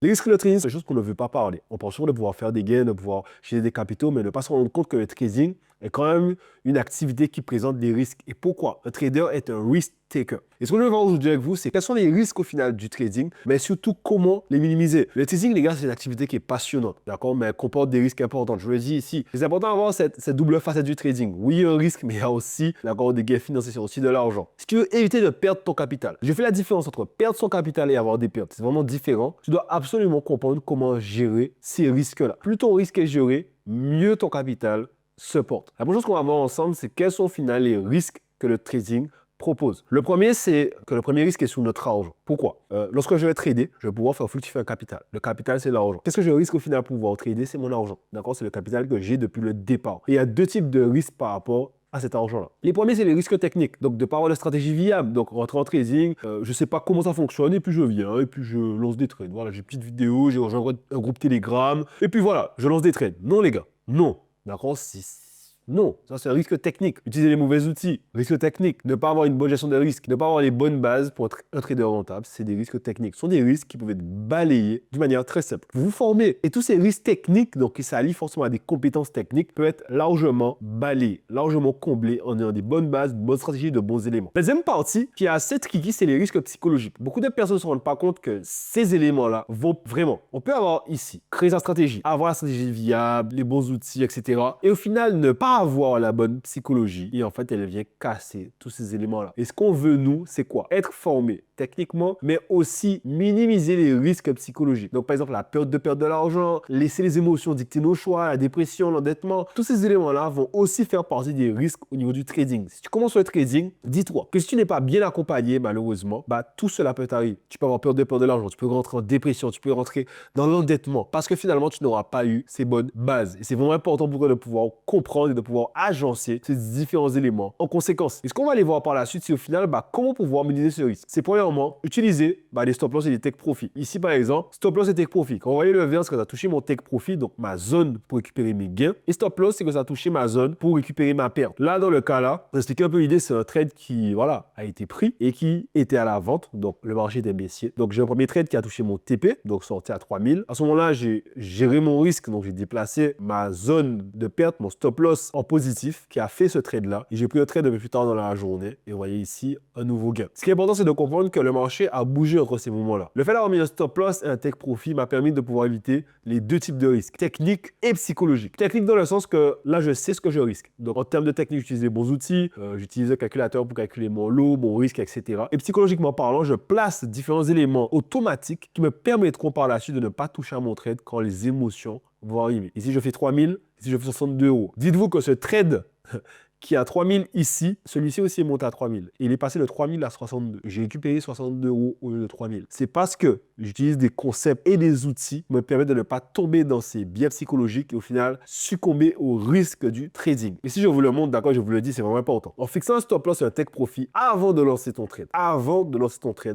Les risques de trading, c'est des choses qu'on ne veut pas parler. On pense souvent de pouvoir faire des gains, de pouvoir générer des capitaux, mais ne pas se rendre compte que le trading est quand même une activité qui présente des risques. Et pourquoi? Un trader est un risk taker. Et ce que je veux voir aujourd'hui avec vous, c'est quels sont les risques au final du trading, mais surtout comment les minimiser. Le trading, les gars, c'est une activité qui est passionnante, d'accord, mais elle comporte des risques importants. Je vous le dis ici, c'est important d'avoir cette double facette du trading. Oui, il y a un risque, mais il y a aussi, d'accord, des gains financiers, c'est aussi de l'argent. Si tu veux éviter de perdre ton capital, je fais la différence entre perdre son capital et avoir des pertes. C'est vraiment différent. Tu dois absolument comprendre comment gérer ces risques-là. Plus ton risque est géré, mieux ton capital se porte. La première chose qu'on va voir ensemble, c'est quels sont au final les risques que le trading propose. Le premier, c'est que le premier risque est sur notre argent. Pourquoi? Lorsque je vais trader, je vais pouvoir faire fructifier un capital. Le capital, c'est l'argent. Qu'est-ce que je risque au final pour pouvoir trader? C'est mon argent. D'accord? C'est le capital que j'ai depuis le départ. Et il y a deux types de risques par rapport à cet argent-là. Les premiers, c'est les risques techniques. Donc, de ne pas avoir de stratégie viable. Donc, rentrer en trading, je ne sais pas comment ça fonctionne, et puis je viens, et puis je lance des trades. Voilà, j'ai une petite vidéo, j'ai rejoint un groupe Telegram, et puis voilà, je lance des trades. Non, les gars, non. D'accord? Non, ça c'est un risque technique. Utiliser les mauvais outils, risque technique. Ne pas avoir une bonne gestion de risque, ne pas avoir les bonnes bases pour être un trader rentable, c'est des risques techniques. Ce sont des risques qui peuvent être balayés d'une manière très simple. Vous vous formez et tous ces risques techniques, donc qui s'allient forcément à des compétences techniques, peuvent être largement balayés, largement comblés en ayant des bonnes bases, de bonnes stratégies, de bons éléments. La deuxième partie qui est assez tricky, c'est les risques psychologiques. Beaucoup de personnes ne se rendent pas compte que ces éléments-là vont vraiment. On peut avoir ici, créer sa stratégie, avoir la stratégie viable, les bons outils, etc. Et au final, ne pas avoir la bonne psychologie. Et en fait, elle vient casser tous ces éléments-là. Et ce qu'on veut, nous, c'est quoi? Être formé techniquement, mais aussi minimiser les risques psychologiques. Donc, par exemple, la peur de perdre de l'argent, laisser les émotions dicter nos choix, la dépression, l'endettement. Tous ces éléments-là vont aussi faire partie des risques au niveau du trading. Si tu commences le trading, dis-toi que si tu n'es pas bien accompagné, malheureusement, tout cela peut t'arriver. Tu peux avoir peur de l'argent, tu peux rentrer en dépression, tu peux rentrer dans l'endettement parce que finalement, tu n'auras pas eu ces bonnes bases. Et c'est vraiment important pour toi de pouvoir comprendre et de pouvoir agencer ces différents éléments en conséquence. Et ce qu'on va aller voir par la suite, c'est au final, comment pouvoir minimiser ce risque. C'est premièrement, utiliser des stop loss et des take profit. Ici, par exemple, stop loss et take profit. Quand vous voyez le vert, c'est que ça a touché mon take profit, donc ma zone pour récupérer mes gains. Et stop loss, c'est que ça a touché ma zone pour récupérer ma perte. Là, dans le cas là, pour expliquer un peu l'idée, c'est un trade qui, voilà, a été pris et qui était à la vente. Donc, le marché était baissier. Donc, j'ai un premier trade qui a touché mon TP, donc sorti à 3000. À ce moment-là, j'ai géré mon risque, donc j'ai déplacé ma zone de perte, mon stop loss en positif, qui a fait ce trade-là. Et j'ai pris un trade un peu plus tard dans la journée. Et vous voyez ici, un nouveau gain. Ce qui est important, c'est de comprendre que le marché a bougé entre ces moments-là. Le fait d'avoir mis un stop loss et un take profit m'a permis de pouvoir éviter les deux types de risques, techniques et psychologiques. Technique dans le sens que là, je sais ce que je risque. Donc, en termes de technique, j'utilise les bons outils, j'utilise un calculateur pour calculer mon lot, mon risque, etc. Et psychologiquement parlant, je place différents éléments automatiques qui me permettront par la suite de ne pas toucher à mon trade quand les émotions vont arriver. Ici, je fais 3000, ici, je fais 62 euros. Dites-vous que ce trade qui est à 3000 ici, celui-ci aussi est monté à 3000. Il est passé de 3000 à 62. J'ai récupéré 62 euros au lieu de 3000. C'est parce que j'utilise des concepts et des outils qui me permettent de ne pas tomber dans ces biais psychologiques et au final succomber au risque du trading. Et si je vous le montre, d'accord, je vous le dis, c'est vraiment important. En fixant un stop loss et un take profit avant de lancer ton trade,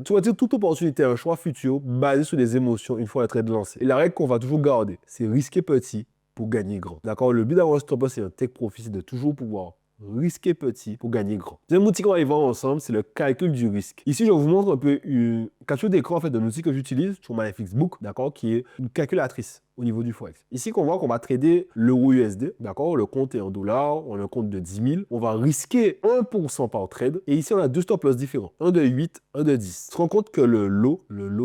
tu vas dire toute opportunité un choix futur basé sur des émotions une fois le trade lancé. Et la règle qu'on va toujours garder, c'est risquer petit pour gagner grand. D'accord? Le but d'avoir un stop loss et un take profit, c'est de toujours pouvoir risquer petit pour gagner grand. Deuxième outil qu'on va y voir ensemble, c'est le calcul du risque. Ici, je vous montre un peu une capture d'écran en fait, d'un outil que j'utilise sur ma FXbook, d'accord, qui est une calculatrice au niveau du Forex. Ici, qu'on voit qu'on va trader l'euro USD, d'accord, le compte est en dollars, on a un compte de 10 000, on va risquer 1% par trade, et ici, on a deux stop loss différents, un de 8, un de 10. On se rend compte que le lot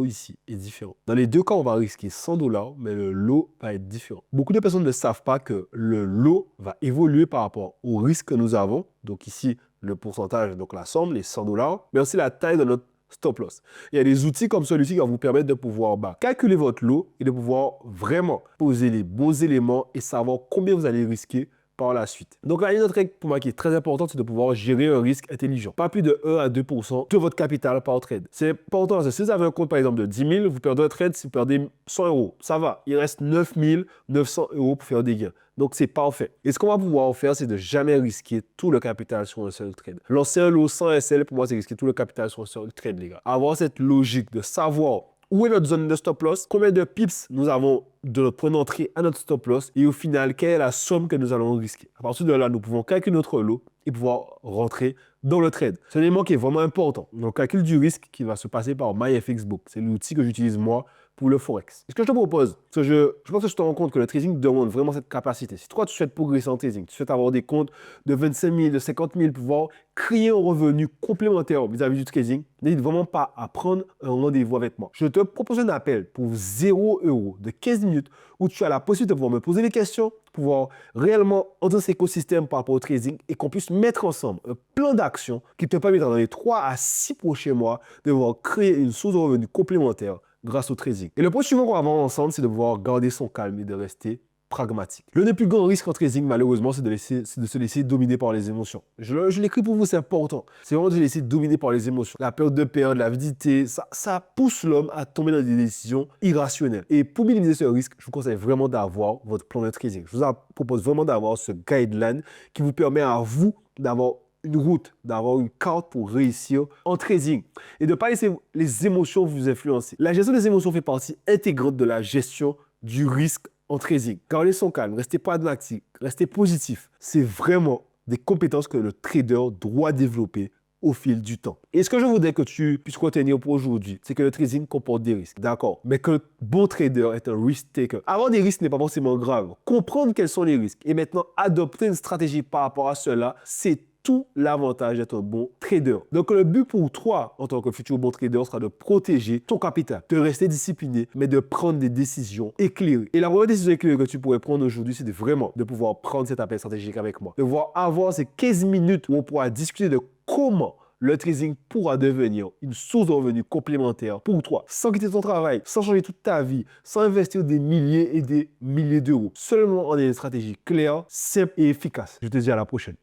ici est différent. Dans les deux cas, on va risquer 100 dollars, mais le lot va être différent. Beaucoup de personnes ne savent pas que le lot va évoluer par rapport au risque que nous avons, donc ici, le pourcentage, donc la somme, les 100 dollars, mais aussi la taille de notre stop loss. Il y a des outils comme celui-ci qui vont vous permettre de pouvoir calculer votre lot et de pouvoir vraiment poser les bons éléments et savoir combien vous allez risquer par la suite. Donc là, il y a une autre règle pour moi qui est très importante, c'est de pouvoir gérer un risque intelligent. Pas plus de 1 à 2% de votre capital par trade. C'est important, parce que si vous avez un compte par exemple de 10 000, vous perdez un trade, si vous perdez 100 euros, ça va. Il reste 9 900 euros pour faire des gains. Donc, c'est parfait. Et ce qu'on va pouvoir faire, c'est de jamais risquer tout le capital sur un seul trade. Lancer un lot sans SL, pour moi, c'est risquer tout le capital sur un seul trade, les gars. Avoir cette logique de savoir où est notre zone de stop loss, combien de pips nous avons de notre point d'entrée à notre stop loss et au final, quelle est la somme que nous allons risquer. À partir de là, nous pouvons calculer notre lot et pouvoir rentrer dans le trade. C'est un élément qui est vraiment important. Donc, calcul du risque qui va se passer par MyFXbook. C'est l'outil que j'utilise moi pour le Forex. Et ce que je te propose, parce que je pense que je te rends compte que le trading demande vraiment cette capacité. Si toi, tu souhaites progresser en trading, tu souhaites avoir des comptes de 25 000, de 50 000, pouvoir créer un revenu complémentaire vis-à-vis du trading, n'hésite vraiment pas à prendre un rendez-vous avec moi. Je te propose un appel pour 0 € de 15 minutes où tu as la possibilité de pouvoir me poser des questions, pouvoir réellement entrer cet écosystème par rapport au trading et qu'on puisse mettre ensemble un plan d'action qui te permettra dans les 3 à 6 prochains mois de pouvoir créer une source de revenus complémentaire grâce au trading. Et le point suivant qu'on va voir ensemble, c'est de pouvoir garder son calme et de rester pragmatique. L'un des plus grands risques en trading, malheureusement, c'est de se laisser dominer par les émotions. Je l'écris pour vous, c'est important. C'est vraiment de se laisser dominer par les émotions. La peur de perdre, l'avidité, ça pousse l'homme à tomber dans des décisions irrationnelles. Et pour minimiser ce risque, je vous conseille vraiment d'avoir votre plan de trading. Je vous propose vraiment d'avoir ce guideline qui vous permet à vous d'avoir une route, d'avoir une carte pour réussir en trading et de ne pas laisser les émotions vous influencer. La gestion des émotions fait partie intégrante de la gestion du risque en trading. Gardez son calme, restez pragmatique, restez positif. C'est vraiment des compétences que le trader doit développer au fil du temps. Et ce que je voudrais que tu puisses retenir pour aujourd'hui, c'est que le trading comporte des risques, d'accord, mais que le bon trader est un risk taker. Avoir des risques n'est pas forcément grave. Comprendre quels sont les risques et maintenant adopter une stratégie par rapport à cela, c'est tout l'avantage d'être un bon trader. Donc, le but pour toi, en tant que futur bon trader, sera de protéger ton capital, de rester discipliné, mais de prendre des décisions éclairées. Et la première décision éclairée que tu pourrais prendre aujourd'hui, c'est de pouvoir prendre cet appel stratégique avec moi, de pouvoir avoir ces 15 minutes où on pourra discuter de comment le trading pourra devenir une source de revenus complémentaire pour toi, sans quitter ton travail, sans changer toute ta vie, sans investir des milliers et des milliers d'euros, seulement en ayant une stratégie claire, simple et efficace. Je te dis à la prochaine.